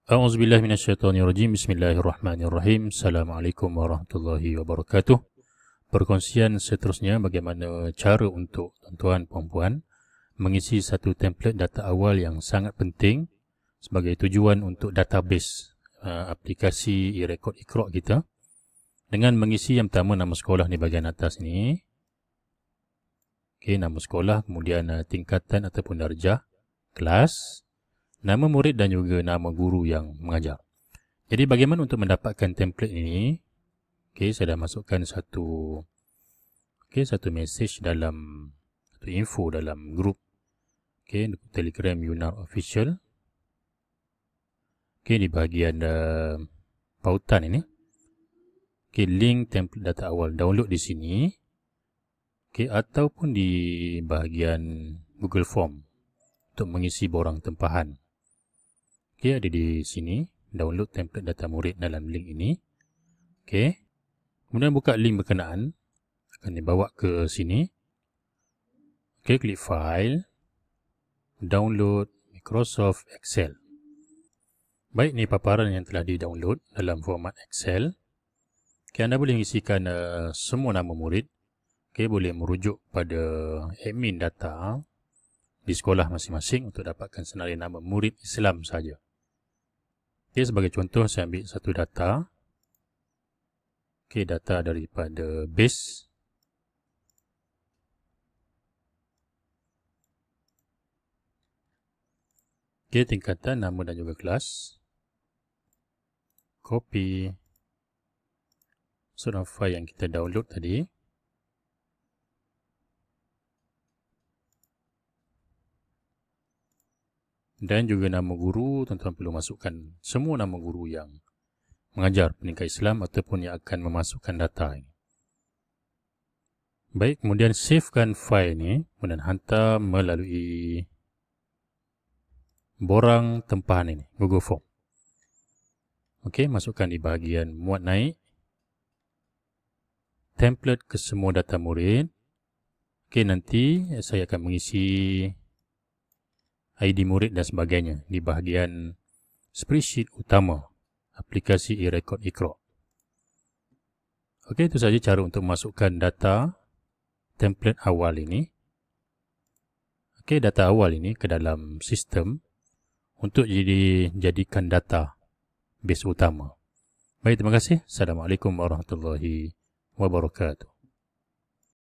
A'udzubillahi minasyaitonirrajim. Bismillahirrahmanirrahim. Assalamualaikum warahmatullahi wabarakatuh. Perkongsian seterusnya bagaimana cara untuk tuan-tuan puan-puan mengisi satu template data awal yang sangat penting sebagai tujuan untuk database aplikasi e-record Iqra kita, dengan mengisi yang pertama nama sekolah di bahagian atas ni. Okey, nama sekolah, kemudian tingkatan ataupun darjah, kelas, nama murid dan juga nama guru yang mengajar. Jadi bagaimana untuk mendapatkan template ini? Okey, saya dah masukkan satu message dalam satu info dalam grup Telegram Yunar Official. Di bahagian pautan ini. Link template data awal download di sini. Ataupun di bahagian Google Form untuk mengisi borang tempahan. Ada di sini, download template data murid dalam link ini. Kemudian buka link berkenaan, akan dibawa ke sini. Klik file, download Microsoft Excel. Baik, ni paparan yang telah di-download dalam format Excel. Anda boleh mengisikan semua nama murid. Boleh merujuk pada admin data di sekolah masing-masing untuk dapatkan senarai nama murid Islam saja. Sebagai contoh, saya ambil satu data. Data daripada base. Tingkatan, nama dan juga kelas. Copy. Dalam file yang kita download tadi. Dan juga nama guru, tuan-tuan perlu masukkan semua nama guru yang mengajar pendidikan Islam ataupun yang akan memasukkan data ini. Baik, kemudian savekan file ini, kemudian hantar melalui borang tempahan ini, Google Form. Masukkan di bahagian muat naik, template ke semua data murid. Nanti saya akan mengisi ID murid dan sebagainya di bahagian spreadsheet utama aplikasi e-record Iqra. Itu saja cara untuk memasukkan data template awal ini. Data awal ini ke dalam sistem untuk dijadikan data base utama. Baik, terima kasih. Assalamualaikum warahmatullahi wabarakatuh.